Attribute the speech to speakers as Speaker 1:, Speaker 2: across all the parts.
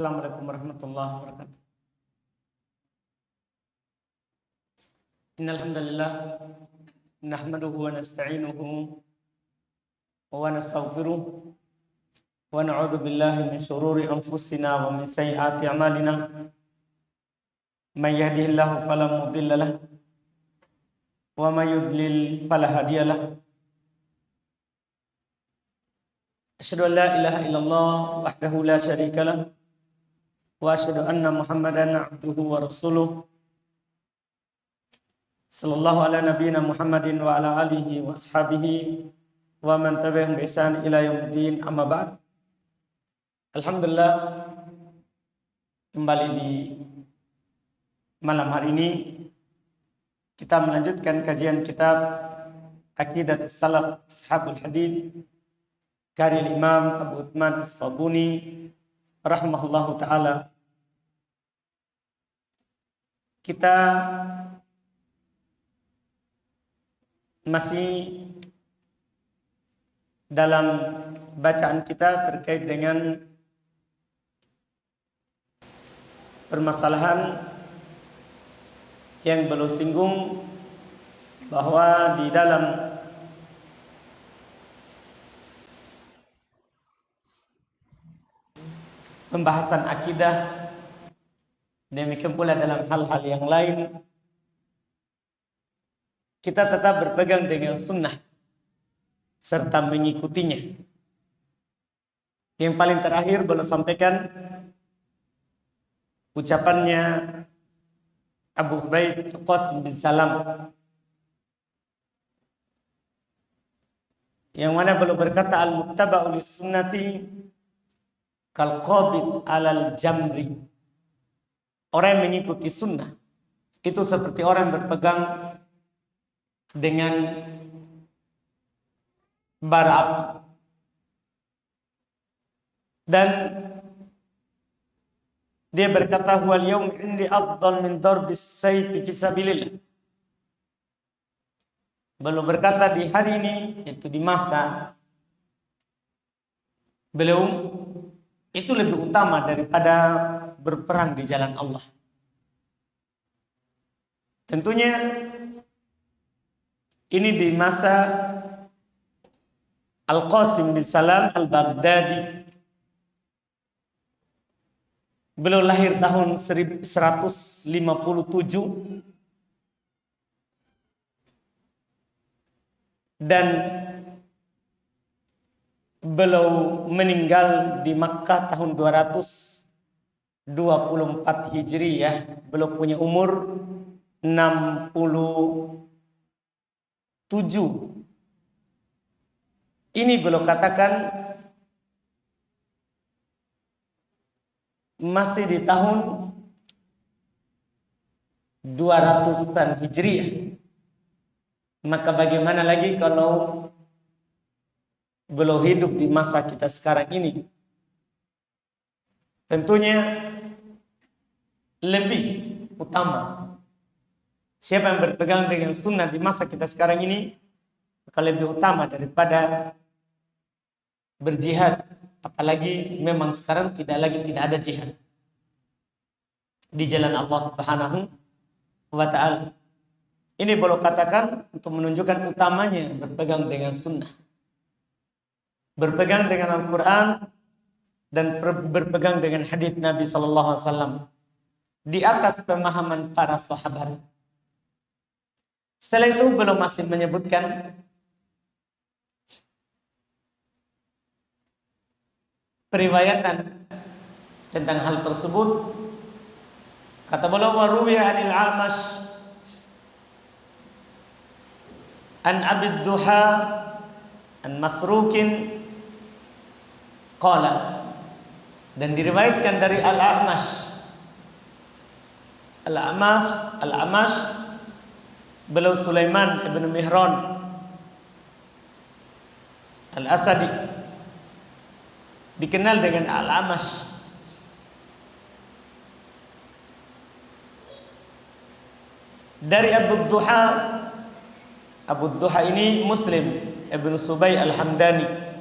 Speaker 1: Assalamualaikum warahmatullahi wabarakatuh. Innal hamdalillah nahmaduhu wa nasta'inuhu wa nastaghfiruh wa na'udzu billahi min shururi anfusina wa min sayyiati a'malina. May yahdihillahu fala mudilla lahu wa may yudlil fala hadiya lahu. Asyhadu an la ilaha illallah wahdahu la syarika lahu wa asyhadu anna Muhammadan abduhu wa rasuluh. Sallallahu ala nabiyyina Muhammadin wa ala alihi wa ashabihi wa man tabi'ahum bi ihsan ila yaumiddin, amma ba'd. Alhamdulillah, kembali di malam hari ini kita melanjutkan kajian kitab Aqidatus Salaf Ashabul Hadits karya Imam Abu Uthman As-Sabuni rahimahullahu taala. Kita masih dalam bacaan kita terkait dengan permasalahan yang belum singgung, bahwa di dalam pembahasan akidah, demikian pula dalam hal-hal yang lain, kita tetap berpegang dengan sunnah serta mengikutinya. Yang paling terakhir belum sampaikan ucapannya Abu Ubaid Qasim bin Salam, yang mana belum berkata al-muttaba'u lis-sunnati kal qabid alal jamri. Orang yang mengikuti sunnah itu seperti orang yang berpegang dengan bara api. Dan dia berkata, huwal yawm indi afdal min darbis sayfi fi sabilillah. Beliau berkata di hari ini, yaitu di masa beliau, itu lebih utama daripada berperang di jalan Allah. Tentunya ini di masa Al-Qasim bin Salam Al-Baghdadi. Beliau lahir tahun 1157 dan beliau meninggal di Makkah tahun 224 Hijriyah. Beliau punya umur 67. Ini beliau katakan masih di tahun 200-an Hijriyah. Maka bagaimana lagi kalau beliau hidup di masa kita sekarang ini? Tentunya lebih utama. Siapa yang berpegang dengan sunnah di masa kita sekarang ini, maka lebih utama daripada berjihad. Apalagi memang sekarang tidak ada jihad di jalan Allah Subhanahu wa ta'ala. Ini boleh katakan untuk menunjukkan utamanya berpegang dengan sunnah, berpegang dengan Al-Quran, dan berpegang dengan hadits Nabi Sallallahu Alaihi Wasallam di atas pemahaman para sahabat. Setelah itu belum masih menyebutkan periwayatan tentang hal tersebut. Kata beliau, wa ruwiya 'anil A'mash an Abi Duha an Masrukin qala, dan diriwayatkan dari Al-A'mash beliau Sulaiman ibn Mihran Al-Asadi, dikenal dengan Al-A'mash. Dari Abu Duha ini Muslim ibn Subay Al-Hamdani.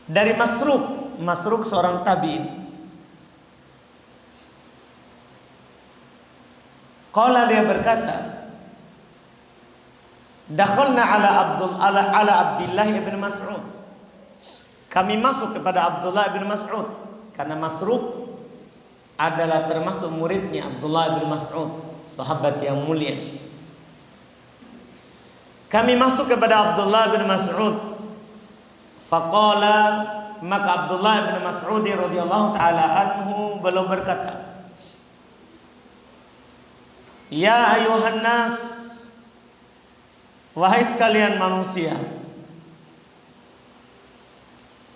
Speaker 1: dari Masruq seorang tabi'in. Qala, dia berkata, dakhalna ala Abdullah ibn Mas'ud. Kami masuk kepada Abdullah ibn Mas'ud karena Masruq adalah termasuk muridnya Abdullah ibn Mas'ud, sahabat yang mulia. Kami masuk kepada Abdullah bin Mas'ud. Faqala, maka Abdullah bin Mas'ud radhiyallahu taala anhu beliau berkata, ya ayuhan nas, wahai sekalian manusia,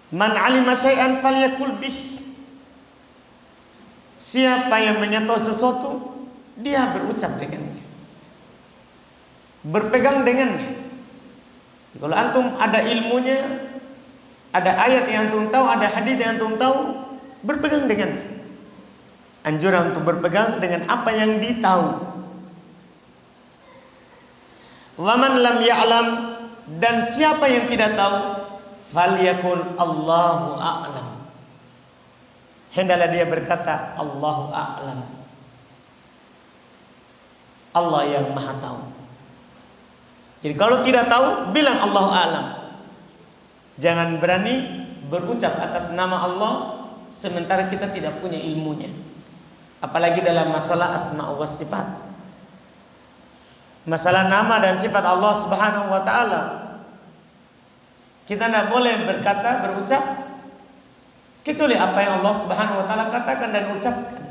Speaker 1: man alima syai'an falyakul bih. Siapa yang mengetahui sesuatu, dia berucap dengannya, berpegang dengannya. Kalau antum ada ilmunya, ada ayat yang antum tahu, ada hadis yang antum tahu, berpegang dengannya. Anjuran untuk berpegang dengan apa yang ditahu. Waman lam ya'lam, dan siapa yang tidak tahu, falyakul Allahu a'lam. Hendaklah dia berkata Allahu a'lam. Allah yang maha tahu. Jadi kalau tidak tahu, bilang Allahu a'lam. Jangan berani berucap atas nama Allah sementara kita tidak punya ilmunya. Apalagi dalam masalah asma wa sifat. Masalah nama dan sifat Allah Subhanahu wa taala. Kita tidak boleh berkata, berucap kecuali apa yang Allah Subhanahu wa taala katakan dan ucapkan.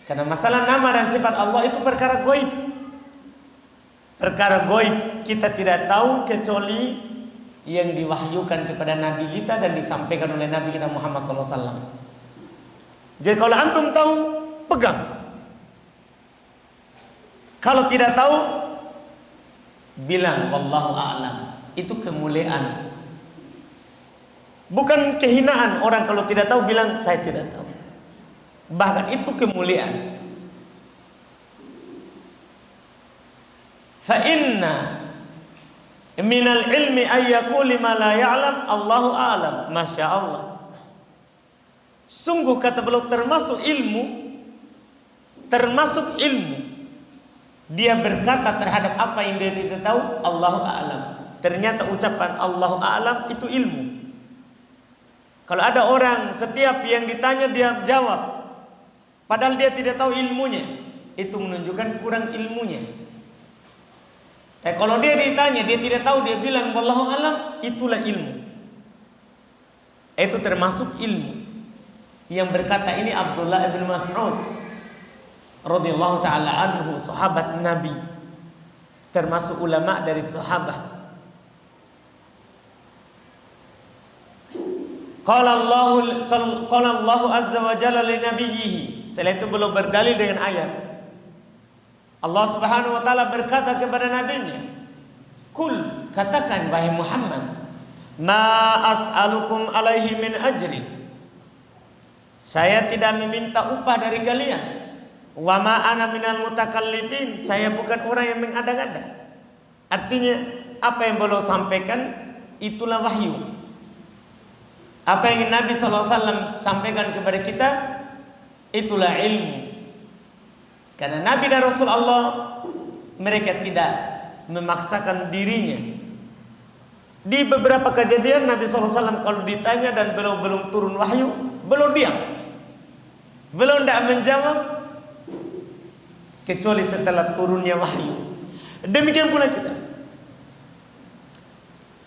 Speaker 1: Karena masalah nama dan sifat Allah itu perkara gaib. Perkara gaib kita tidak tahu kecuali yang diwahyukan kepada Nabi kita dan disampaikan oleh Nabi kita Muhammad SAW. Jadi kalau antum tahu, pegang. Kalau tidak tahu, bilang wallahu a'lam. Itu kemuliaan. Bukan kehinaan orang kalau tidak tahu bilang saya tidak tahu. Bahkan itu kemuliaan. Fa inna minal ilmi ayyakul lima la ya'lam Allahu a'lam. Masya Allah. Sungguh kata beliau termasuk ilmu. Dia berkata terhadap apa yang dia tidak tahu, Allahu a'lam. Ternyata ucapan Allahu a'lam itu ilmu. Kalau ada orang setiap yang ditanya dia jawab, padahal dia tidak tahu ilmunya, itu menunjukkan kurang ilmunya. Tapi kalau dia ditanya dia tidak tahu, dia bilang wallahu a'lam, itulah ilmu. Itu termasuk ilmu. Yang berkata ini Abdullah bin Mas'ud radhiyallahu taala anhu, sahabat Nabi, termasuk ulama dari sahabat. Qala Allah azza wa jalla li nabiyhi. Setelah itu beliau berdalil dengan ayat. Allah Subhanahu wa taala berkata kepada nabinya, "Kul, katakan wahai Muhammad, ma as'alukum alaihi min ajrin." Saya tidak meminta upah dari kalian. Wa ma ana minal mutakallifin. Saya bukan orang yang mengada-ngada. Artinya apa yang beliau sampaikan itulah wahyu. Apa yang Nabi SAW sampaikan kepada kita itulah ilmu. Karena Nabi dan Rasul Allah, mereka tidak memaksakan dirinya. Di beberapa kejadian Nabi SAW kalau ditanya dan belum turun wahyu, belum diam, belum tidak menjawab kecuali setelah turunnya wahyu. Demikian pula kita.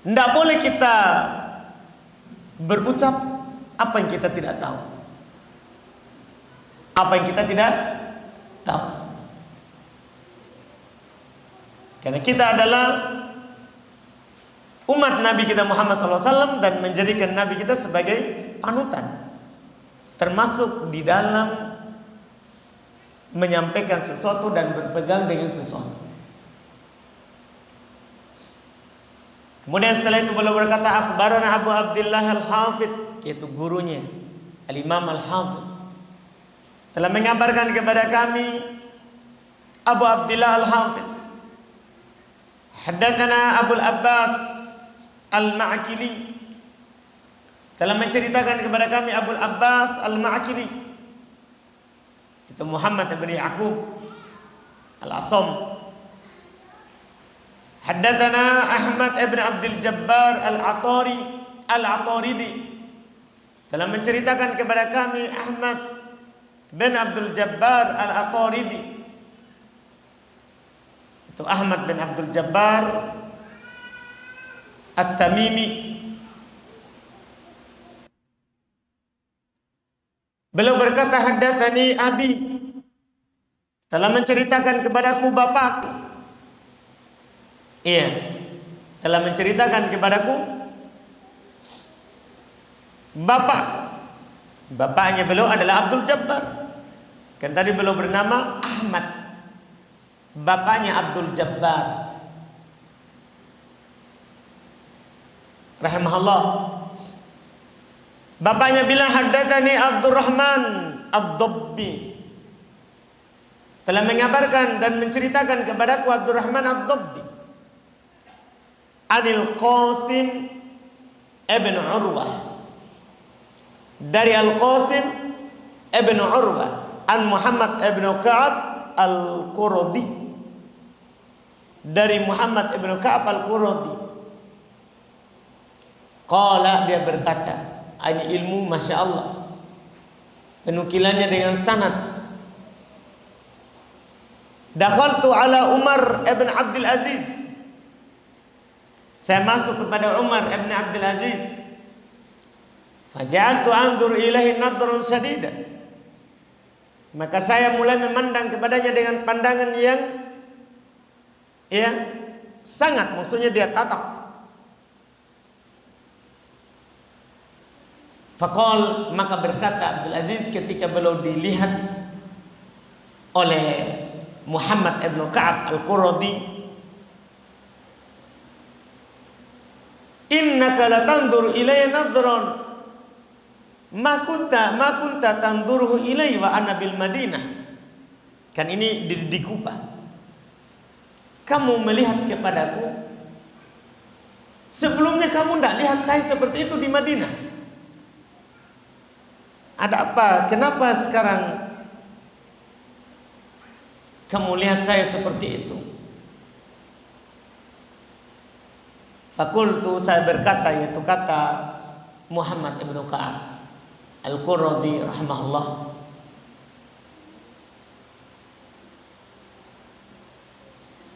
Speaker 1: Tidak boleh kita berucap apa yang kita tidak tahu. Apa yang kita tidak tahu. Karena kita adalah umat Nabi kita Muhammad SAW dan menjadikan Nabi kita sebagai panutan. Termasuk di dalam menyampaikan sesuatu dan berpegang dengan sesuatu. Kemudian setelah itu beliau berkata, akhbarana Abu Abdullah Al-Hafidh, yaitu gurunya Al-Imam Al-Hafidh, telah mengabarkan kepada kami Abu Abdullah Al-Hafidh, haddatsana Abu Abbas Al-Ma'kili, telah menceritakan kepada kami Abul Abbas Al-Ma'qili, itu Muhammad bin Ya'qub Al-Asam. Haddatsana Ahmad ibn Abdul Jabbar Al-Ataridi, telah menceritakan kepada kami Ahmad bin Abdul Jabbar Al-Ataridi, itu Ahmad bin Abdul Jabbar At-Tamimi. Beliau berkata, haddatsani abi, telah menceritakan kepadaku bapakku. Iya, telah menceritakan kepadaku bapak. Bapaknya beliau adalah Abdul Jabbar. Kan tadi beliau bernama Ahmad. Bapaknya Abdul Jabbar rahimahullah. Bapaknya bilang, haddatsani Abdurrahman Ad-Dabbi, telah mengabarkan dan menceritakan kepadaku Abdurrahman Ad-Dabbi Anil Qasim ibn Urwah, dari Al-Qasim ibn Urwah an Muhammad ibn Ka'ab Al-Quradi, dari Muhammad ibn Ka'ab Al-Quradi. Qala, dia berkata, ini ilmu Masya Allah, penukilannya dengan sanad. Dakhaltu ala Umar ibn Abdul Aziz, saya masuk kepada Umar ibn Abdul Aziz. Faja'altu anzur ilaihi nadran shadidan, maka saya mulai memandang kepadanya dengan pandangan yang sangat, maksudnya dia tatap. Faqal, maka berkata Abdul Aziz ketika beliau dilihat oleh Muhammad ibn Ka'ab Al-Quradi, innaka latanzur ilayya nadran ma kunta tanzuruhu ilayya wa ana bil Madinah. Kan ini di Kufah. Kamu melihat kepadaku, sebelumnya kamu tidak lihat saya seperti itu di Madinah. Ada apa? Kenapa sekarang kamu lihat saya seperti itu? Fakultu, saya berkata, yaitu kata Muhammad ibn Ka'ab Al-Quradi rahimahullah,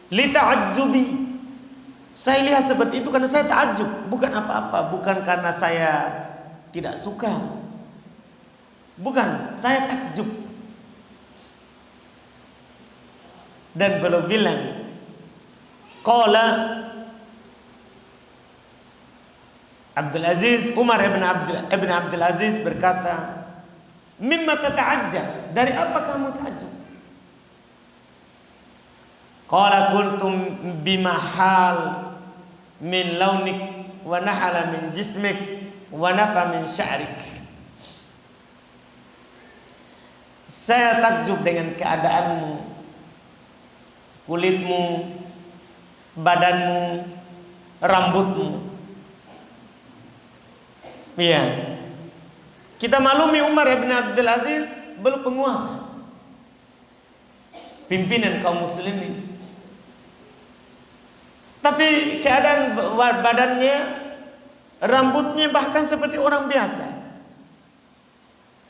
Speaker 1: li ta'ajjubi, saya lihat seperti itu karena saya ta'ajjub, bukan apa-apa, bukan karena saya tidak suka, bukan, saya takjub. Dan beliau bilang, qala Abdul Aziz, Umar ibn Abdul Aziz berkata, mimma tata'ajjab, dari apa kamu ta'ajjub? Qala qultum bima hal min launik wa nahala min jismik wa nafa min sya'rik. Saya takjub dengan keadaanmu, kulitmu, badanmu, rambutmu. Iya. Kita maklumi Umar ibn Abdul Aziz belum penguasa, pimpinan kaum muslimin. Tapi keadaan badannya, rambutnya bahkan seperti orang biasa.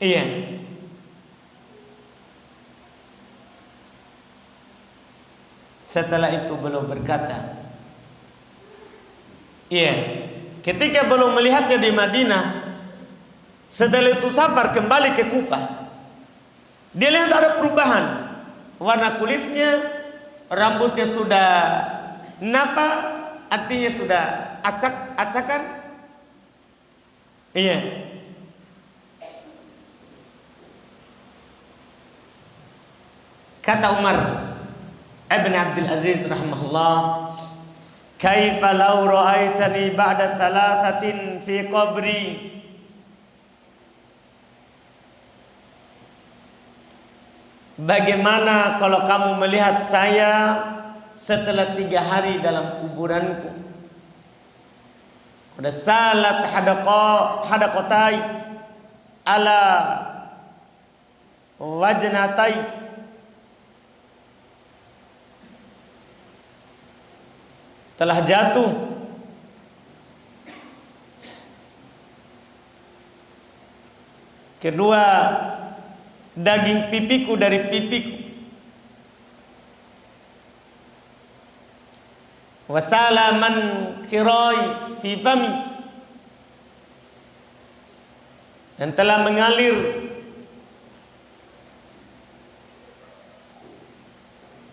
Speaker 1: Iya. Setelah itu beliau berkata, iya, ketika beliau melihatnya di Madinah, setelah itu safar kembali ke Kufah, dia lihat ada perubahan, warna kulitnya, rambutnya sudah napa, artinya sudah acak-acakan. Iya. Kata Umar Ibn Abdul Aziz rahimahullah, kaifa law ra'aitani ba'da thalathatin fi qabri, bagaimana kalau kamu melihat saya setelah 3 hari dalam kuburanku? Udah salat hadaqatai ala wajnatai, telah jatuh kedua daging pipiku dari pipiku. Wasalaman khirai fi fami, dan telah mengalir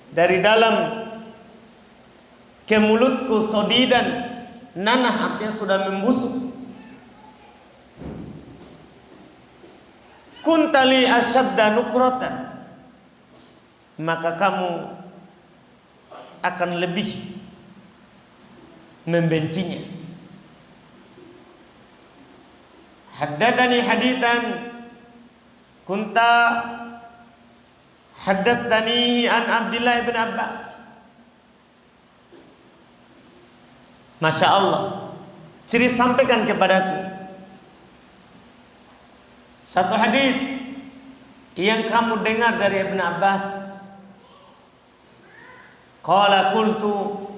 Speaker 1: dari dalam ke mulutku sodidan, nanah artinya sudah membusuk. Kuntali asyadda nukratan, maka kamu akan lebih membencinya. Haddatsani haditsan kunta haddatsani an Abdullah bin Abbas. Masya Allah, ciri sampaikan kepadaku satu hadis yang kamu dengar dari Ibn Abbas. Qala qultu,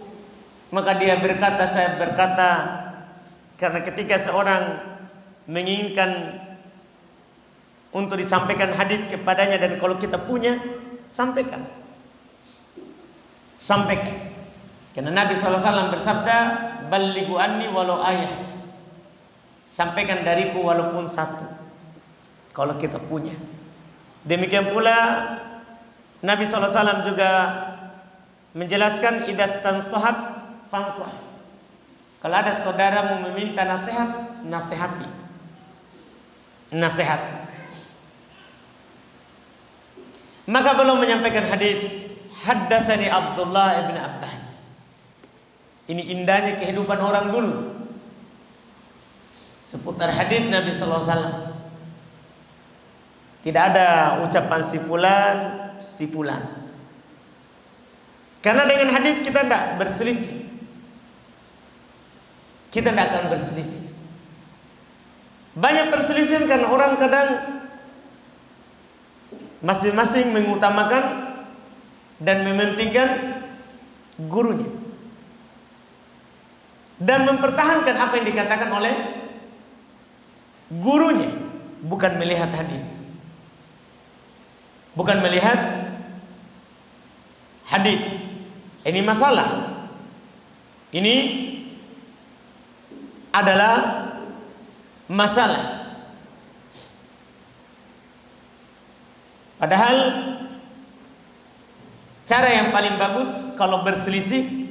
Speaker 1: maka dia berkata, saya berkata, karena ketika seorang menginginkan untuk disampaikan hadis kepadanya, dan kalau kita punya, sampaikan. Karena Nabi SAW bersabda, ballighu anni walau ayah, sampaikan dariku walaupun satu, kalau kita punya. Demikian pula Nabi SAW juga menjelaskan, idastansohat fansoh, kalau ada saudaramu meminta nasihat, nasihati. Maka belum menyampaikan hadis, haddatsani Abdullah ibn Abbas. Ini indahnya kehidupan orang dulu seputar hadis Nabi sallallahu alaihi wasallam. Tidak ada ucapan si fulan. Karena dengan hadis kita tidak berselisih. Kita tidak akan berselisih. Banyak perselisihan kan, orang kadang masing-masing mengutamakan dan mementingkan gurunya dan mempertahankan apa yang dikatakan oleh gurunya, bukan melihat hadis, bukan melihat hadis. Ini masalah. Ini adalah masalah. Padahal cara yang paling bagus kalau berselisih,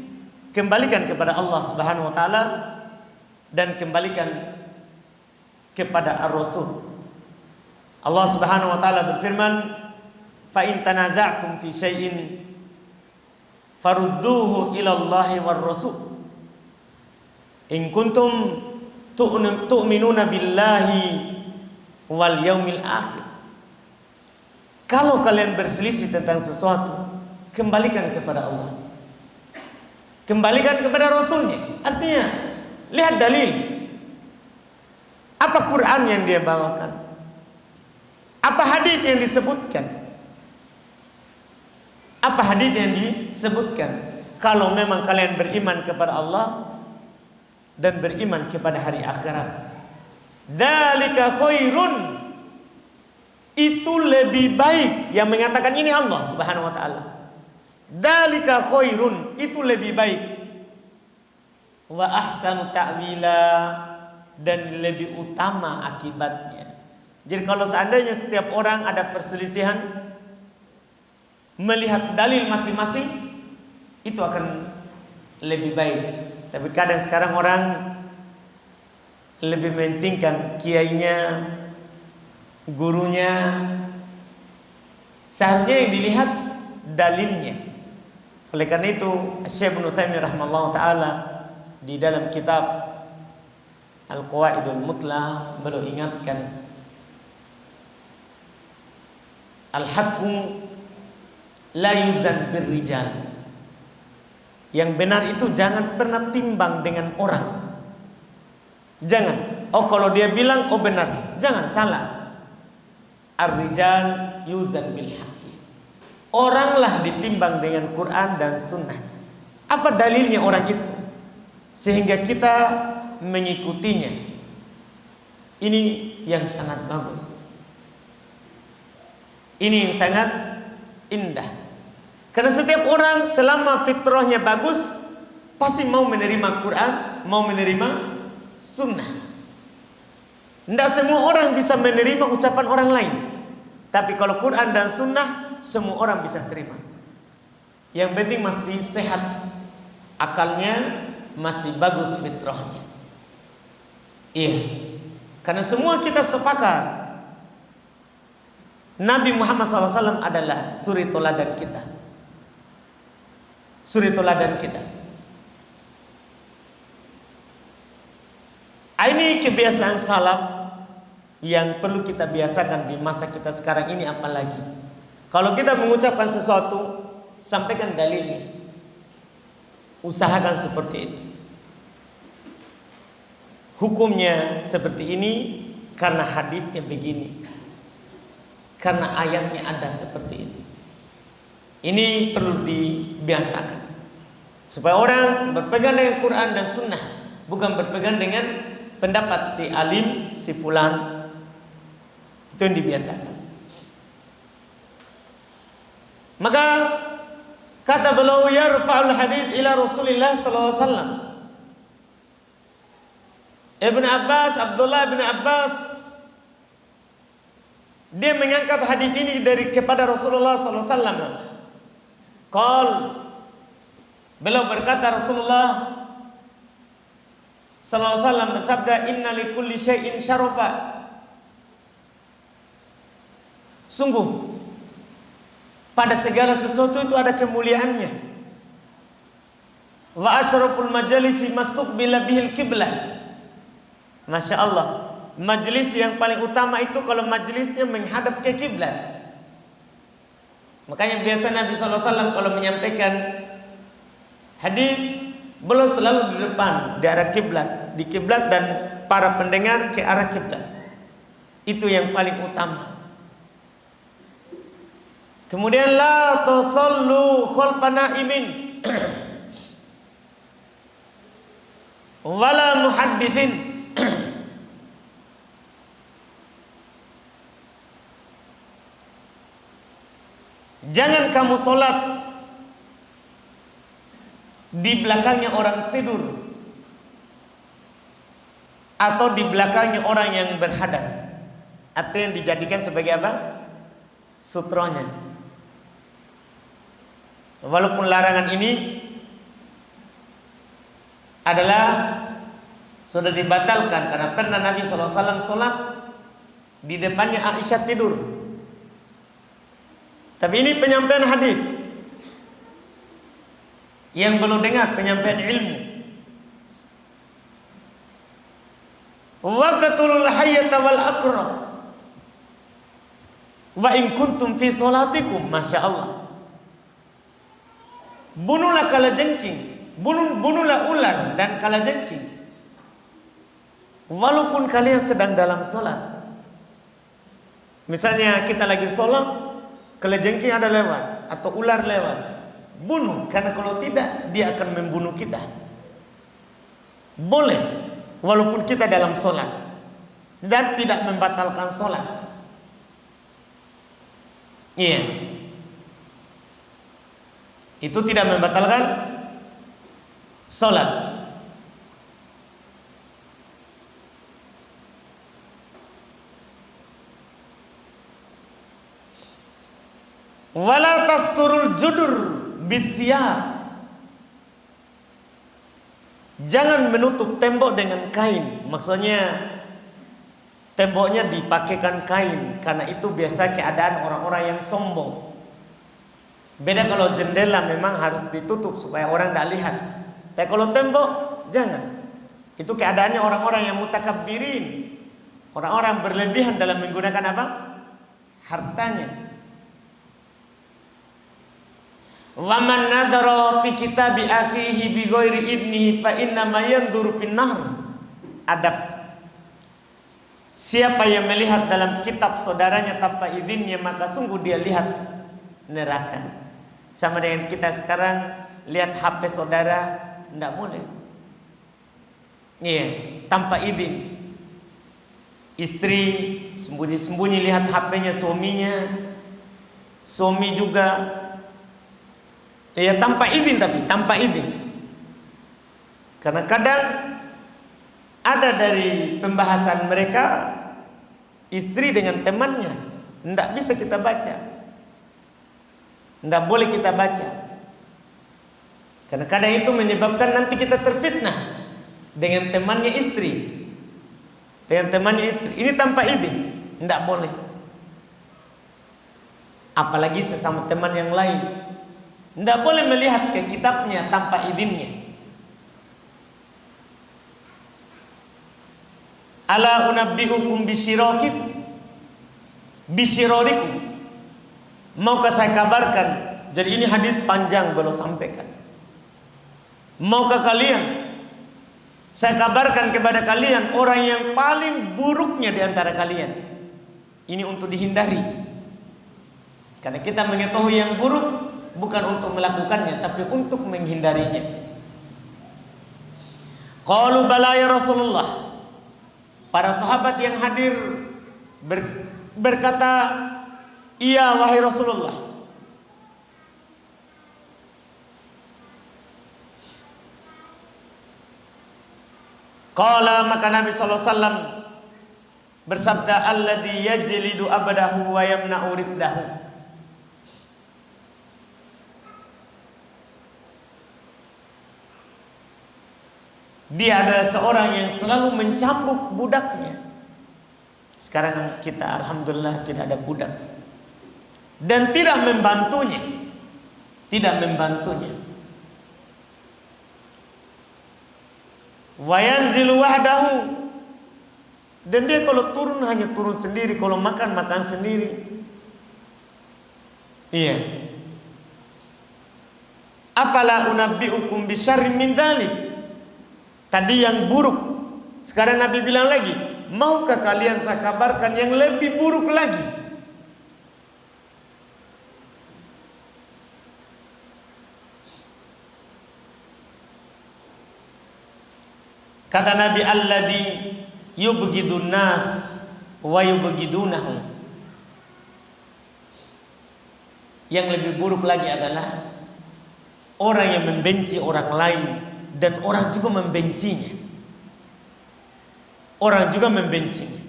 Speaker 1: kembalikan kepada Allah Subhanahu wa taala dan kembalikan kepada Ar-Rasul. Allah Subhanahu wa taala berfirman, "Fa in tanaza'tum fi syai'in farudduhu ila Allahi war Rasul. In kuntum tu'minuna billahi wal yaumil akhir." Kalau kalian berselisih tentang sesuatu, kembalikan kepada Allah, kembalikan kepada Rasulnya. Artinya, lihat dalil. Apa Quran yang dia bawakan? Apa hadis yang disebutkan? Apa hadis yang disebutkan? Kalau memang kalian beriman kepada Allah dan beriman kepada hari akhirat, dzalika khairun, itu lebih baik. Yang mengatakan ini Allah Subhanahu wa taala. Dzalika khairun, itu lebih baik. Wa ahsanu ta'wila, dan lebih utama akibatnya. Jadi kalau seandainya setiap orang ada perselisihan, melihat dalil masing-masing, itu akan lebih baik. Tapi kadang sekarang orang lebih mementingkan kiainya, gurunya. Seharusnya yang dilihat dalilnya. Oleh karena itu Syekh Ibnu Utsaimin rahimahullah taala di dalam kitab Al-Qawaidul Mutla beliau ingatkan, al-haqqu la yuzan birrijal. Yang benar itu jangan pernah timbang dengan orang. Jangan. Oh kalau dia bilang oh benar. Jangan, salah. Ar-rijal yuzan bil haqqi. Oranglah ditimbang dengan Quran dan Sunnah. Apa dalilnya orang itu? Sehingga kita mengikutinya. Ini yang sangat bagus. Ini yang sangat indah. Karena setiap orang selama fitrahnya bagus, pasti mau menerima Quran, mau menerima Sunnah. Tidak semua orang bisa menerima ucapan orang lain. Tapi kalau Quran dan Sunnah, semua orang bisa terima. Yang penting masih sehat akalnya, masih bagus fitrahnya. Iya. Karena semua kita sepakat Nabi Muhammad SAW adalah suri teladan kita. Suri teladan kita. Ini kebiasaan salaf yang perlu kita biasakan di masa kita sekarang ini. Apalagi kalau kita mengucapkan sesuatu, sampaikan dalilnya. Usahakan seperti itu. Hukumnya seperti ini karena haditsnya begini, karena ayatnya ada seperti ini. Ini perlu dibiasakan supaya orang berpegang dengan Quran dan Sunnah, bukan berpegang dengan pendapat si alim, si fulan. Itu yang dibiasakan. Maka kata beliau, yarfa'ul hadits ila Rasulillah sallallahu alaihi wasallam. Ibn Abbas, Abdullah bin Abbas, dia mengangkat hadis ini dari kepada Rasulullah sallallahu alaihi wasallam. Qal, beliau berkata, Rasulullah sallallahu alaihi wasallam bersabda, inna likulli syai'in syarafa. Sungguh pada segala sesuatu itu ada kemuliaannya. Wa asyraful majalisi mastuqbila bihil qiblah. Masya Allah, majlis yang paling utama itu kalau majlisnya menghadap ke kiblat. Makanya biasa Nabi SAW kalau menyampaikan hadis, beliau selalu di depan, di arah kiblat, di kiblat, dan para pendengar ke arah kiblat. Itu yang paling utama. Kemudian la tusallu khalfa na'imin wala muhadditsin. Jangan kamu sholat di belakangnya orang tidur atau di belakangnya orang yang berhadas, atau yang dijadikan sebagai apa? Sutronya. Walaupun larangan ini adalah sudah dibatalkan karena pernah Nabi SAW sholat di depannya Aisyah tidur. Tapi ini penyampaian hadis yang belum dengar, penyampaian ilmu. Wa qatulul hayyata wal aqrab wa in kuntum fi salatikum. Masya Allah. Bunuhlah kalajengking, bunuhlah ular dan kalajengking, walaupun kalian sedang dalam sholat. Misalnya kita lagi sholat, kalajengking ada lewat atau ular lewat, bunuh, karena kalau tidak dia akan membunuh kita. Boleh walaupun kita dalam sholat, dan tidak membatalkan sholat. Iya, itu tidak membatalkan sholat. Wala tasturul judur bisyab. Jangan menutup tembok dengan kain. Maksudnya temboknya dipakaikan kain, karena itu biasa keadaan orang-orang yang sombong. Beda kalau jendela memang harus ditutup supaya orang tidak lihat. Tapi kalau tembok jangan. Itu keadaannya orang-orang yang mutakabbirin, orang-orang berlebihan dalam menggunakan apa? Hartanya. Wa man nadara fi kitabi akhihi bi ghairi idnihi fa inna ma yanzuru fin nahr. adab. Siapa yang melihat dalam kitab saudaranya tanpa izinnya, maka sungguh dia lihat neraka. Sama dengan kita sekarang lihat HP saudara, tidak boleh. Iya, tanpa izin. Istri sembunyi-sembunyi lihat HP-nya suaminya. Suami juga ya tanpa izin, tapi tanpa izin. Karena kadang ada dari pembahasan mereka istri dengan temannya, tidak bisa kita baca, tidak boleh kita baca. Karena kadang itu menyebabkan nanti kita terfitnah dengan temannya istri, ini tanpa izin, tidak boleh. Apalagi sesama teman yang lain, tidak boleh melihat ke kitabnya tanpa izinnya. Ala unabbi'ukum bisyirorikum. Maukah saya kabarkan? Jadi ini hadis panjang belum sampaikan. Maukah kalian saya kabarkan kepada kalian orang yang paling buruknya di antara kalian? Ini untuk dihindari. Karena kita mengetahui yang buruk bukan untuk melakukannya, tapi untuk menghindarinya. Qalu bala ya Rasulullah. Para sahabat yang hadir berkata, iya wahai Rasulullah. Qala, maka Nabi sallallahu alaihi wasallam bersabda, alladzi yajlidu abdahu wa yamna'u riddahu. Dia adalah seorang yang selalu mencambuk budaknya. Sekarang kita alhamdulillah tidak ada budak. Dan tidak membantunya. Tidak membantunya. Wa yanzilu wahdahu. Dan dia kalau turun hanya turun sendiri, kalau makan makan sendiri. Iya. Afala unabbi'ukum bisyarrin min dzalik. Tadi yang buruk, sekarang Nabi bilang lagi, maukah kalian saya kabarkan yang lebih buruk lagi? Kata Nabi, alladzi yubghidun nas wa yubghidunahu. Yang lebih buruk lagi adalah orang yang membenci orang lain dan orang juga membencinya. Orang juga membencinya.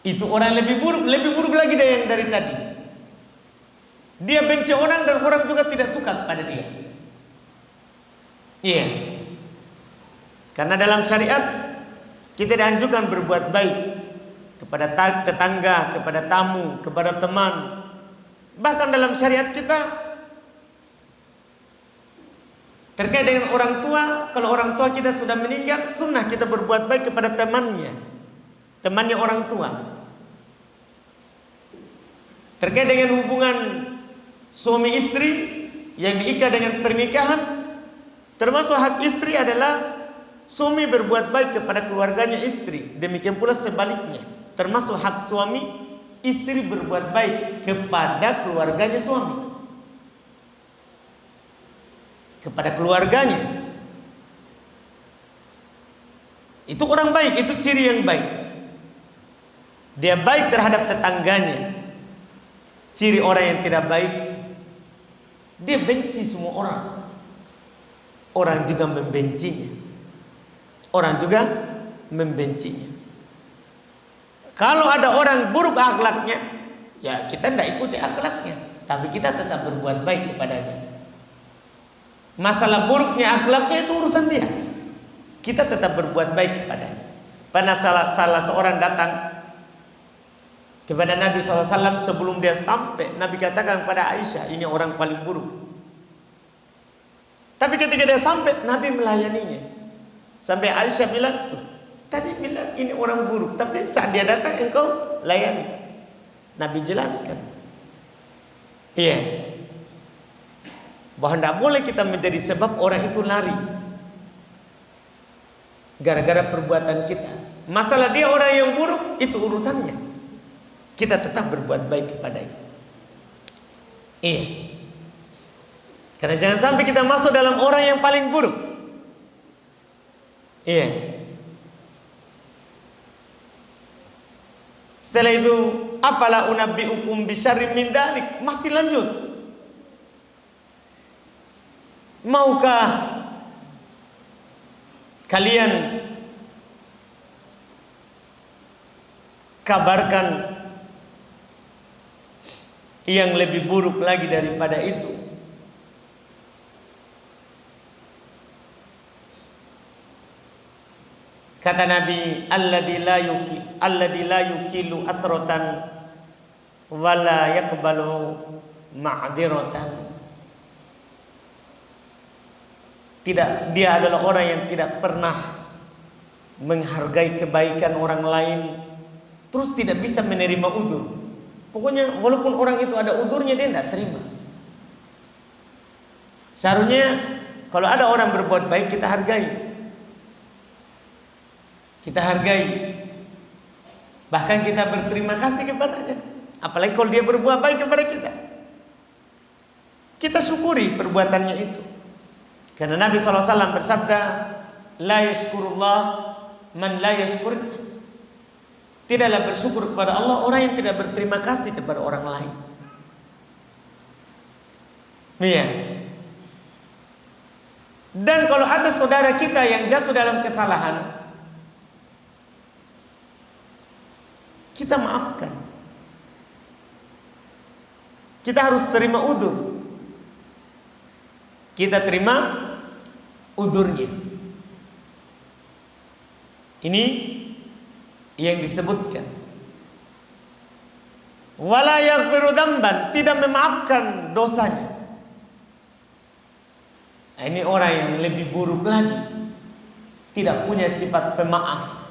Speaker 1: Itu orang lebih buruk lagi dari yang dari tadi. Dia benci orang dan orang juga tidak suka pada dia. Iya. Karena dalam syariat kita dianjurkan berbuat baik kepada tetangga, kepada tamu, kepada teman. Bahkan dalam syariat kita terkait dengan orang tua, kalau orang tua kita sudah meninggal, sunnah kita berbuat baik kepada temannya orang tua. Terkait dengan hubungan suami istri yang diikat dengan pernikahan, termasuk hak istri adalah suami berbuat baik kepada keluarganya istri. Demikian pula sebaliknya, termasuk hak suami, istri berbuat baik kepada keluarganya suami. Kepada keluarganya. Itu orang baik, itu ciri yang baik. Dia baik terhadap tetangganya. Ciri orang yang tidak baik, dia benci semua orang. Orang juga membencinya. Orang juga membencinya. Kalau ada orang buruk akhlaknya, ya kita tidak ikuti akhlaknya, tapi kita tetap berbuat baik kepadanya. Masalah buruknya akhlaknya itu urusan dia. Kita tetap berbuat baik kepadanya. Pernah salah seorang datang kepada Nabi SAW sebelum dia sampai. Nabi katakan kepada Aisyah, ini orang paling buruk. Tapi ketika dia sampai, Nabi melayaninya. Sampai Aisyah bilang, tadi bilang ini orang buruk, tapi saat dia datang engkau layani. Nabi jelaskan. Iya. Bahwa tidak boleh kita menjadi sebab orang itu lari. gara-gara perbuatan kita. Masalah dia orang yang buruk, itu urusannya. Kita tetap berbuat baik kepadanya. Iya. Karena jangan sampai kita masuk dalam orang yang paling buruk. Iya. Setelah itu, apalah unabbi'ukum bisyarrim min dzalik? Masih lanjut. Maukah kalian kabarkan yang lebih buruk lagi daripada itu? Kata Nabi, alladzi la yukilu athratan wala yaqbalu ma'dziratan. Tidak, dia adalah orang yang tidak pernah menghargai kebaikan orang lain, terus tidak bisa menerima udzur. Pokoknya walaupun orang itu ada udzurnya, dia tidak terima. Seharusnya kalau ada orang berbuat baik, kita hargai. Kita hargai. Bahkan kita berterima kasih kepadanya. Apalagi kalau dia berbuat baik kepada kita, kita syukuri perbuatannya itu. Karena Nabi SAW bersabda, la yashkurullah man la yashkurin nas. Tidaklah bersyukur kepada Allah orang yang tidak berterima kasih kepada orang lain. Iya. Dan kalau ada saudara kita yang jatuh dalam kesalahan, kita maafkan. Kita harus terima udzur. Kita terima udzurnya. Ini yang disebutkan. Wala yaghfiru dzamban, tidak memaafkan dosanya. Nah, ini orang yang lebih buruk lagi. Tidak punya sifat pemaaf.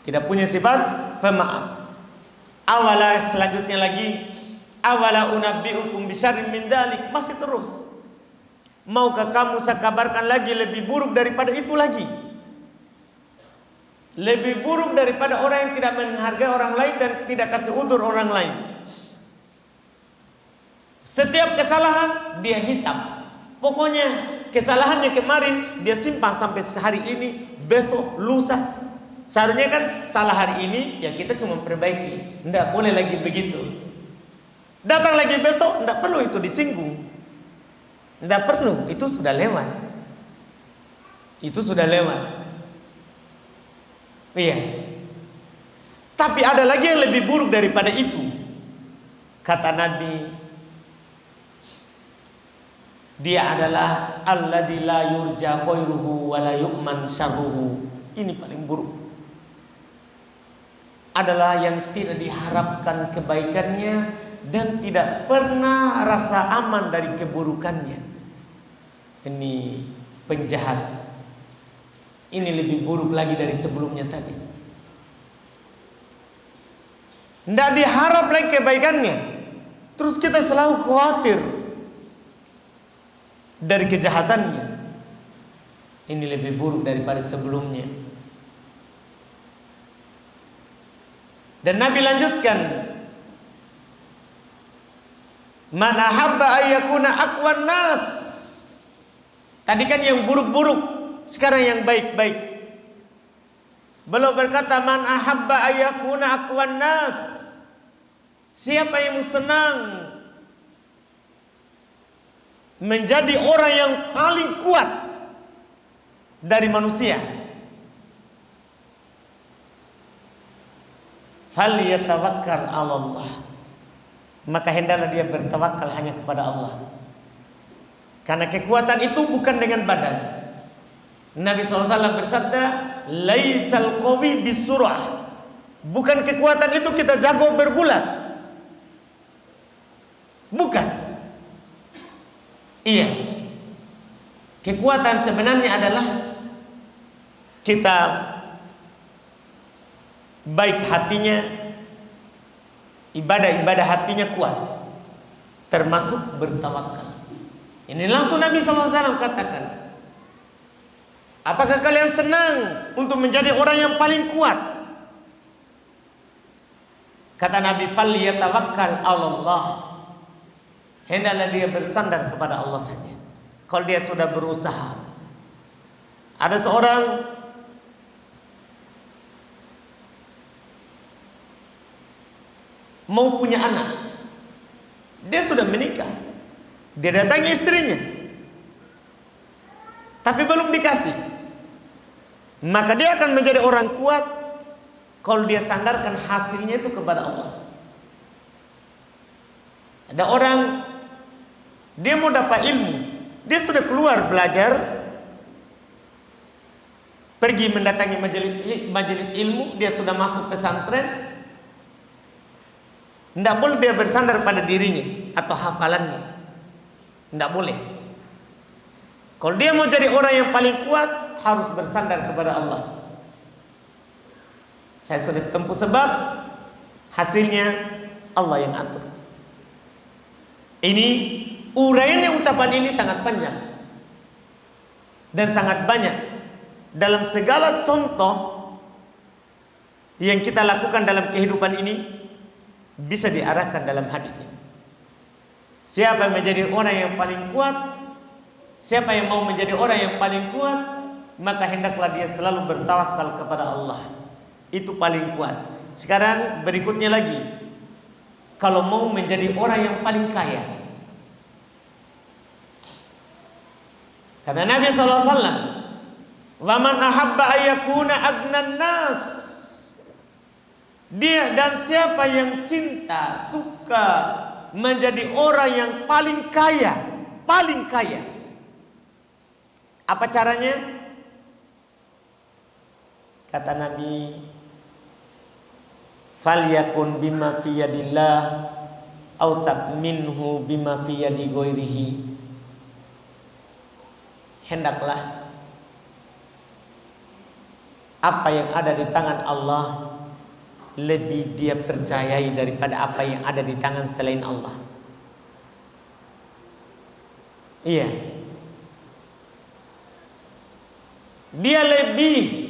Speaker 1: Tidak punya sifat pemaaf. Awala, selanjutnya lagi, awala unabbi'ukum bisyarrin min dzalik. Masih terus. Maukah kamu saya kabarkan lagi lebih buruk daripada itu lagi? Lebih buruk daripada orang yang tidak menghargai orang lain dan tidak kasih udzur orang lain. Setiap kesalahan dia hisab. Pokoknya kesalahannya kemarin dia simpan sampai hari ini, besok, lusa. Seharusnya kan salah hari ini ya kita cuma perbaiki. Tidak boleh lagi begitu. Datang lagi besok, tidak perlu itu disinggung. Tidak perlu, itu sudah lewat. Itu sudah lewat. Iya. Tapi ada lagi yang lebih buruk daripada itu. Kata Nabi, dia adalah alladzi la yurja khairuhu wa la yu'man syarruhu. Ini paling buruk. Adalah yang tidak diharapkan kebaikannya dan tidak pernah rasa aman dari keburukannya. Ini penjahat. Ini lebih buruk lagi dari sebelumnya tadi. Tidak diharap lagi kebaikannya. Terus kita selalu khawatir dari kejahatannya. Ini lebih buruk daripada sebelumnya. Dan Nabi lanjutkan, man ahabba ayyakuna aqwan nas. Tadi kan yang buruk-buruk, sekarang yang baik-baik. Beliau berkata, man ahabba ayyakuna aqwan nas. Siapa yang senang menjadi orang yang paling kuat dari manusia, falyatawakkal 'ala Allah. Maka hendaklah dia bertawakal hanya kepada Allah. Karena kekuatan itu bukan dengan badan. Nabi SAW bersabda, laisal qawi bisurah. Bukan kekuatan itu kita jago bergulat. Bukan. Iya. Kekuatan sebenarnya adalah kita baik hatinya, ibadah-ibadah hatinya kuat, termasuk bertawakal. Ini langsung Nabi SAW katakan, Apakah kalian senang untuk menjadi orang yang paling kuat? Kata Nabi, "Falyatawakkal 'alallah." Hendaklah dia bersandar kepada Allah saja. Kalau dia sudah berusaha. Ada seorang mau punya anak. Dia sudah menikah. Dia datangi istrinya. Tapi belum dikasih. Maka dia akan menjadi orang kuat kalau dia sandarkan hasilnya itu kepada Allah. Ada orang dia mau dapat ilmu, dia sudah keluar belajar, pergi mendatangi majelis ilmu, dia sudah masuk pesantren. Tidak boleh dia bersandar pada dirinya atau hafalannya. Tidak boleh. Kalau dia mau jadi orang yang paling kuat, harus bersandar kepada Allah. Saya sudah tempuh sebab, hasilnya Allah yang atur. Ini uraiannya ucapan ini sangat panjang dan sangat banyak. Dalam segala contoh yang kita lakukan dalam kehidupan ini bisa diarahkan dalam hadis ini. Siapa yang menjadi orang yang paling kuat, siapa yang mau menjadi orang yang paling kuat, maka hendaklah dia selalu bertawakal kepada Allah. Itu paling kuat. Sekarang berikutnya lagi, kalau mau menjadi orang yang paling kaya, kata Nabi SAW, "Waman ahabba ayyakuna agnan nas." Dia dan siapa yang cinta, suka menjadi orang yang paling kaya, paling kaya. Apa caranya? Kata Nabi, "Falyakun bima fi yadillah awsaq minhu bima fi yadi ghairihi." Hendaklah apa yang ada di tangan Allah lebih dia percayai daripada apa yang ada di tangan selain Allah. Iya. Dia lebih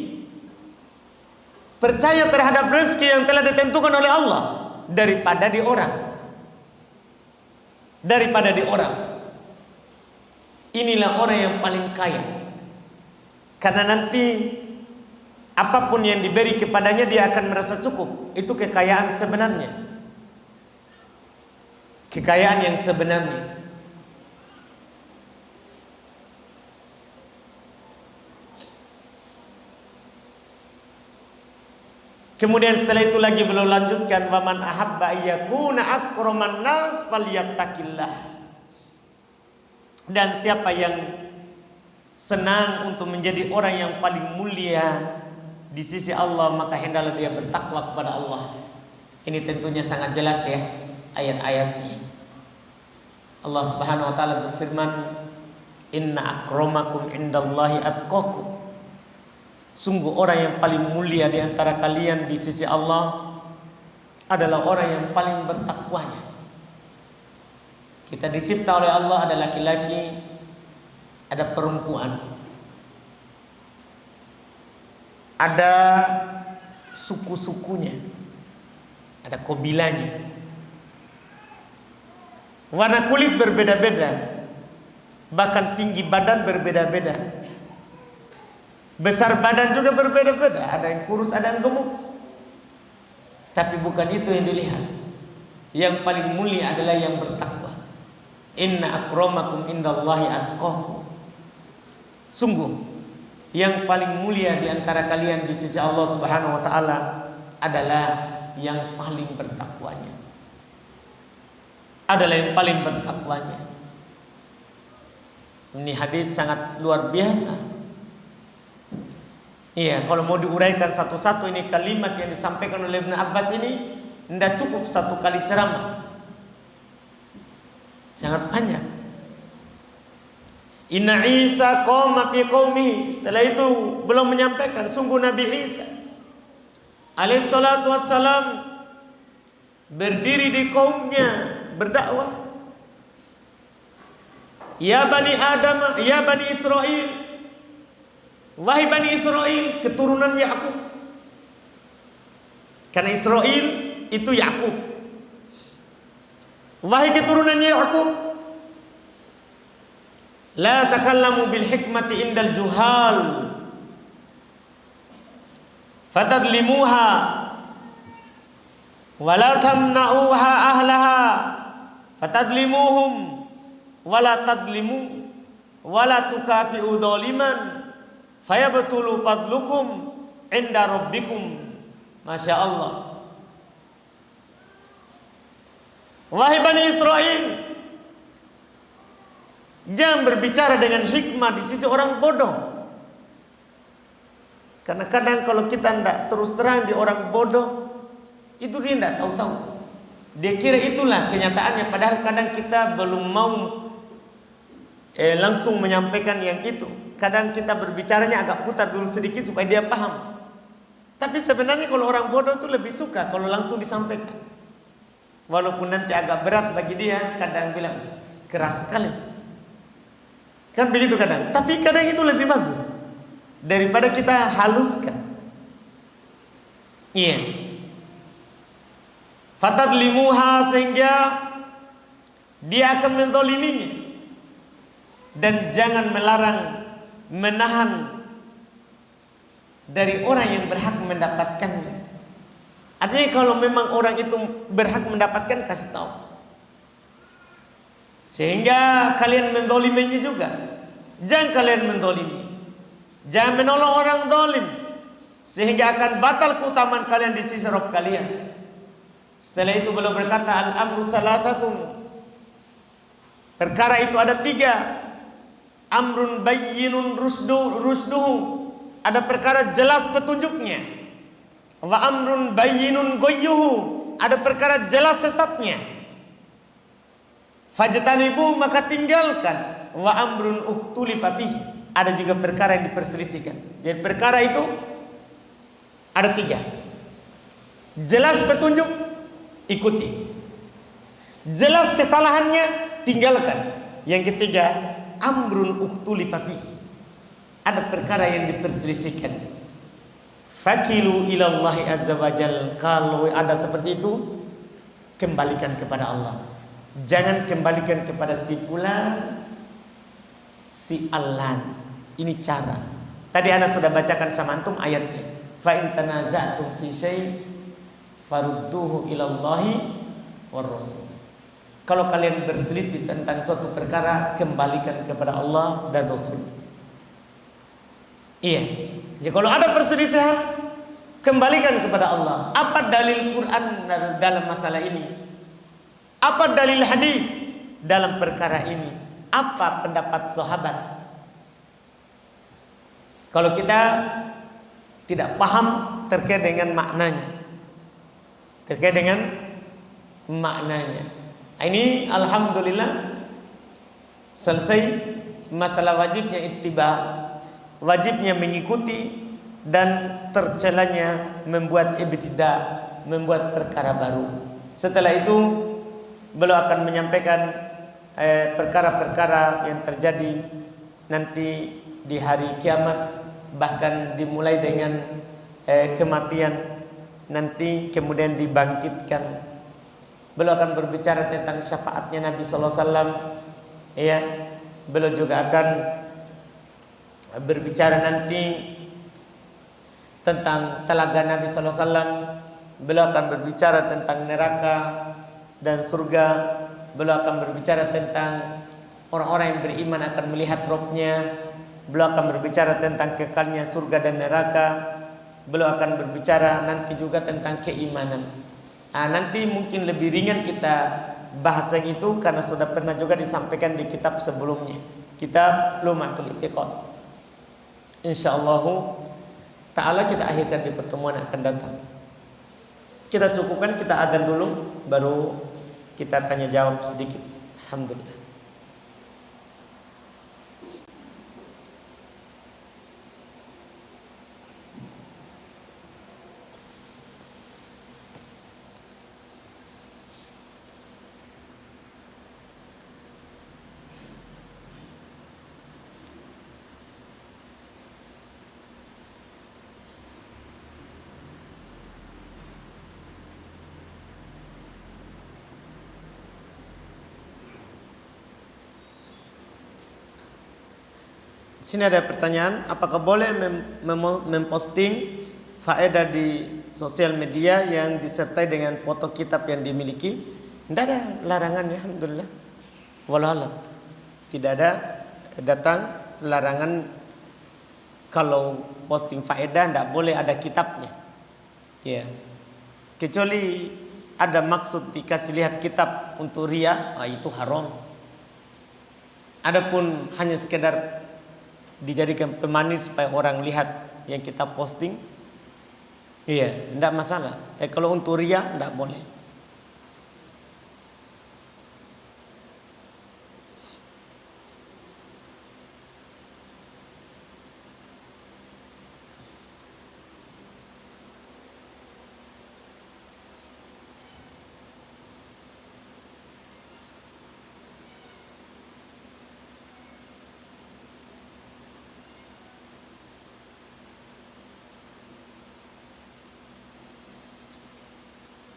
Speaker 1: percaya terhadap rezeki yang telah ditentukan oleh Allah daripada di orang. Daripada di orang. Inilah orang yang paling kaya. Karena nanti apapun yang diberi kepadanya dia akan merasa cukup. Itu kekayaan sebenarnya. Kekayaan yang sebenarnya. Kemudian setelah itu lagi beliau lanjutkan, "Waman ahabba ayyakuna akraman nas falyattaqillah." Dan siapa yang senang untuk menjadi orang yang paling mulia di sisi Allah, maka hendaklah dia bertakwa kepada Allah. Ini tentunya sangat jelas ya ayat-ayatnya. Allah Subhanahu wa taala berfirman, "Inna akramakum indallahi atqakum." Sungguh orang yang paling mulia di antara kalian di sisi Allah adalah orang yang paling bertakwanya. Kita dicipta oleh Allah, ada laki-laki, ada perempuan, ada suku-sukunya, ada kabilanya. Warna kulit berbeda-beda, bahkan tinggi badan berbeda-beda. Besar badan juga berbeda-beda, ada yang kurus, ada yang gemuk. Tapi bukan itu yang dilihat. Yang paling mulia adalah yang bertakwa. Inna akramakum indallahi atqakum. Sungguh yang paling mulia di antara kalian di sisi Allah Subhanahu wa taala adalah yang paling bertakwanya. Adalah yang paling bertakwanya. Ini hadis sangat luar biasa. Iya, kalau mau diuraikan satu-satu ini kalimat yang disampaikan oleh Ibnu Abbas ini tidak cukup satu kali ceramah. Sangat panjang. Inna Isa qoma fi qaumi. Setelah itu belum menyampaikan, sungguh Nabi Isa alaihi salatu wassalam berdiri di kaumnya berdakwah. Ya Bani Adam, ya Bani Israel, Wahai Bani Israel, keturunan Yakub. Karena Israel itu Yakub. Wahai keturunan Yakub, la takallamu bil hikmati indal juhal fatadlimuha wa la tamna'uha ahlaha fatadlimuhum wa la tadlimu wa la tukafi'u dhaliman fayabtulu fadlukum inda rabbikum. Masya Allah. Wahai Bani Israel, jangan berbicara dengan hikmah di sisi orang bodoh. Karena kadang kalau kita tidak terus terang di orang bodoh, itu dia tidak tahu-tahu. Dia kira itulah kenyataannya, padahal kadang kita belum mau langsung menyampaikan yang itu. Kadang kita berbicaranya agak putar dulu sedikit supaya dia paham. Tapi sebenarnya kalau orang bodoh itu lebih suka kalau langsung disampaikan. Walaupun nanti agak berat bagi dia, kadang bilang keras sekali. Kan begitu kadang. Tapi kadang itu lebih bagus daripada kita haluskan. Iya. Fatadlimuha, sehingga dia akan menzaliminya. Dan jangan melarang, menahan dari orang yang berhak mendapatkannya. Artinya kalau memang orang itu berhak mendapatkan, kasih tahu. Sehingga kalian menzaliminya juga. Jangan kalian menzalimi. Jangan menolong orang zalim, sehingga akan batal keutamaan kalian di sisi Rabb kalian. Setelah itu beliau berkata, al-amru salasatun. Perkara itu ada 3. Amrun bayyinun rusduhu. Ada perkara jelas petunjuknya. Wa amrun bayyinun goyyuhu. Ada perkara jelas sesatnya. Fajtanibu, maka tinggalkan. Wa amrun ukhtulifa fihi. Ada juga perkara yang diperselisihkan. Jadi perkara itu ada 3. Jelas petunjuk, ikuti. Jelas kesalahannya, tinggalkan. Yang ketiga, amrun ukhtulifa fihi. Ada perkara yang diperselisihkan. Fakilu ilallahi azza wajal. Kalau ada seperti itu, kembalikan kepada Allah. Jangan kembalikan kepada si fulan, si allan. Ini cara. Tadi ana sudah bacakan sama antum ayatnya. Fa in tanaza'tum fi syai' farudduhu ilallahi war rasul. Kalau kalian berselisih tentang suatu perkara, kembalikan kepada Allah dan Rasul. Iya. Jadi kalau ada perselisihan, kembalikan kepada Allah. Apa dalil Quran dalam masalah ini? Apa dalil hadis dalam perkara ini? Apa pendapat sahabat? Kalau kita tidak paham terkait dengan maknanya, ini alhamdulillah selesai masalah wajibnya ittiba, wajibnya mengikuti, dan tercelanya membuat ibtidah, membuat perkara baru. Setelah itu beliau akan menyampaikan perkara-perkara yang terjadi nanti di hari kiamat, bahkan dimulai dengan kematian, nanti kemudian dibangkitkan. Beliau akan berbicara tentang syafaatnya Nabi sallallahu alaihi wasallam. Ya, beliau juga akan berbicara nanti tentang telaga Nabi sallallahu alaihi wasallam. Beliau akan berbicara tentang neraka dan surga. Beliau akan berbicara tentang orang-orang yang beriman akan melihat Rabb-nya. Beliau akan berbicara tentang kekalnya surga dan neraka. Beliau akan berbicara nanti juga tentang keimanan. Nanti mungkin lebih ringan kita bahas yang itu, karena sudah pernah juga disampaikan di kitab sebelumnya, kitab Lumatul I'tiqad. Insyaallah ta'ala kita akhirkan di pertemuan yang akan datang. Kita cukupkan, kita adzan dulu, baru kita tanya jawab sedikit. Alhamdulillah. Sini ada pertanyaan, apakah boleh memposting faedah di sosial media yang disertai dengan foto kitab yang dimiliki? Tidak ada larangan, ya, alhamdulillah. Wallahualam. Tidak ada datang larangan kalau posting faedah tidak boleh ada kitabnya. Ya. Kecuali ada maksud dikasih lihat kitab untuk ria, itu haram. Adapun hanya sekedar dijadikan pemanis supaya orang lihat yang kita posting, iya, tidak masalah. Tapi kalau untuk ria tidak boleh.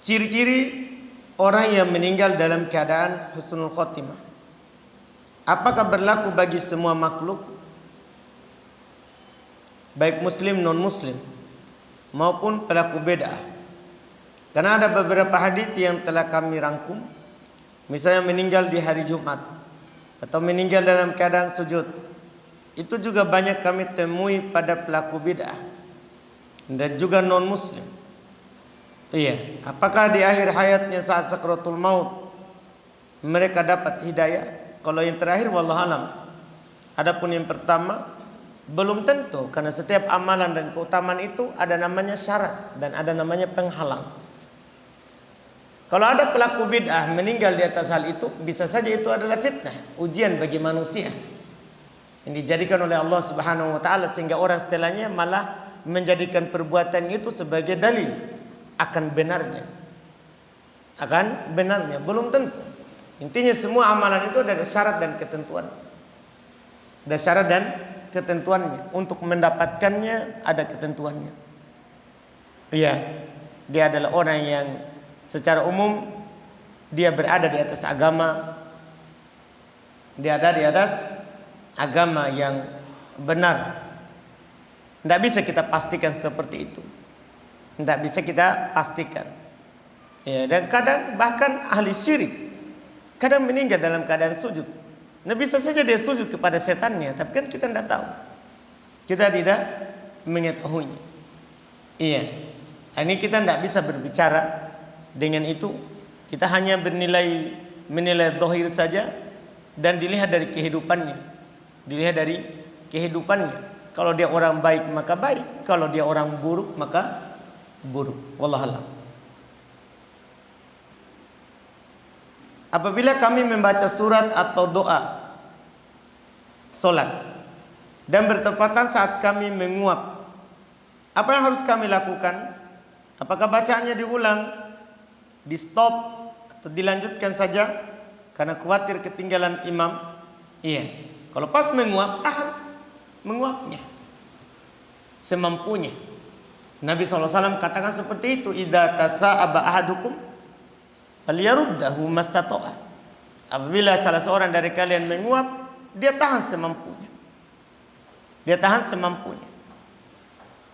Speaker 1: Ciri-ciri orang yang meninggal dalam keadaan husnul khotimah, apakah berlaku bagi semua makhluk, baik muslim non muslim maupun pelaku bid'ah? Karena ada beberapa hadis yang telah kami rangkum, misalnya meninggal di hari Jumat atau meninggal dalam keadaan sujud, itu juga banyak kami temui pada pelaku bid'ah dan juga non muslim. Iya, apakah di akhir hayatnya saat sakratul maut mereka dapat hidayah? Kalau yang terakhir wallahualam. Adapun yang pertama belum tentu, karena setiap amalan dan keutamaan itu ada namanya syarat dan ada namanya penghalang. Kalau ada pelaku bid'ah meninggal di atas hal itu, bisa saja itu adalah fitnah, ujian bagi manusia yang dijadikan oleh Allah Subhanahu wa taala, sehingga orang setelahnya malah menjadikan perbuatan itu sebagai dalil akan benarnya. Belum tentu. Intinya semua amalan itu ada syarat dan ketentuan. Ada syarat dan ketentuannya. Untuk mendapatkannya ada ketentuannya. Iya, dia adalah orang yang secara umum dia berada di atas agama. Dia ada di atas agama yang benar. Tidak bisa kita pastikan seperti itu. Tidak bisa kita pastikan. Ya, dan kadang bahkan ahli syirik kadang meninggal dalam keadaan sujud. Nah, bisa saja dia sujud kepada setannya, tapi kan kita tidak tahu. Kita tidak mengetahuinya. Iya. Ini kita tidak bisa berbicara dengan itu. Kita hanya menilai zahir saja dan dilihat dari kehidupannya. Dilihat dari kehidupannya. Kalau dia orang baik maka baik, kalau dia orang buruk maka buruk. Wallahualam. Apabila kami membaca surat atau doa solat dan bertepatan saat kami menguap, apa yang harus kami lakukan? Apakah bacaannya diulang, di stop, atau dilanjutkan saja karena khawatir ketinggalan imam? Iya. Kalau pas menguap, tahan menguapnya semampunya. Nabi SAW katakan seperti itu, idza tasa'aba ahadukum falyaruddahu mastata'a. Apabila salah seorang dari kalian menguap, dia tahan semampunya. Dia tahan semampunya.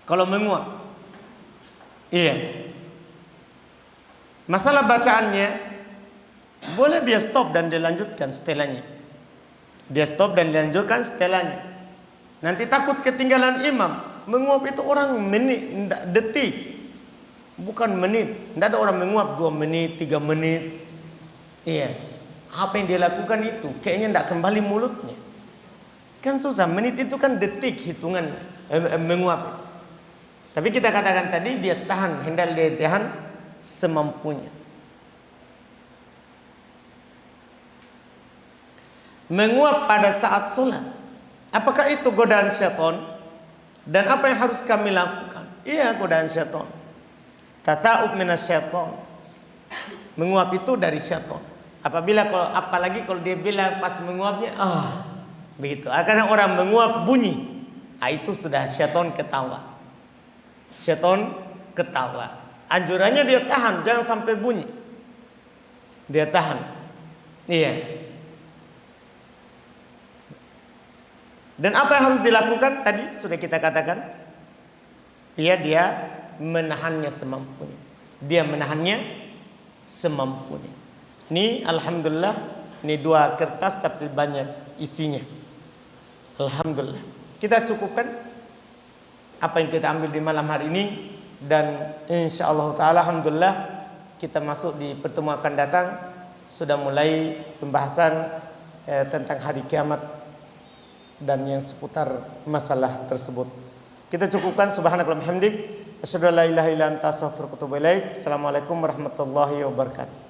Speaker 1: Kalau menguap. Iya. Masalah bacaannya, boleh dia stop dan dilanjutkan setelahnya. Dia stop dan dilanjutkan setelahnya. Nanti takut ketinggalan imam. Menguap itu orang menit, detik, bukan menit. Tidak ada orang menguap 2 menit, 3 menit. Iya. Apa yang dia lakukan itu kayaknya tidak kembali mulutnya. Kan susah. Menit itu kan detik hitungan menguap. Tapi kita katakan tadi dia tahan, hendak dia tahan semampunya. Menguap pada saat sholat, apakah itu godaan syaitan? Dan apa yang harus kami lakukan? Iya, godaan syaitan. Tata'ub minas syaitan. Menguap itu dari syaitan. Apalagi kalau dia bilang pas menguapnya, begitu. Karena orang menguap bunyi, itu sudah syaitan ketawa. Syaitan ketawa. Anjurannya dia tahan, jangan sampai bunyi. Dia tahan. Iya. Dan apa yang harus dilakukan tadi sudah kita katakan. Dia menahannya semampunya. Dia menahannya semampunya. Ini alhamdulillah, ini 2 kertas tapi banyak isinya. Alhamdulillah. Kita cukupkan apa yang kita ambil di malam hari ini, dan insyaallah taala alhamdulillah kita masuk di pertemuan akan datang sudah mulai pembahasan tentang hari kiamat dan yang seputar masalah tersebut. Kita cukupkan. Subhanakallahumma hamdik, asyhadu an la ilaha illa anta, astaghfiruka wa atubu ilaik. Assalamualaikum warahmatullahi wabarakatuh.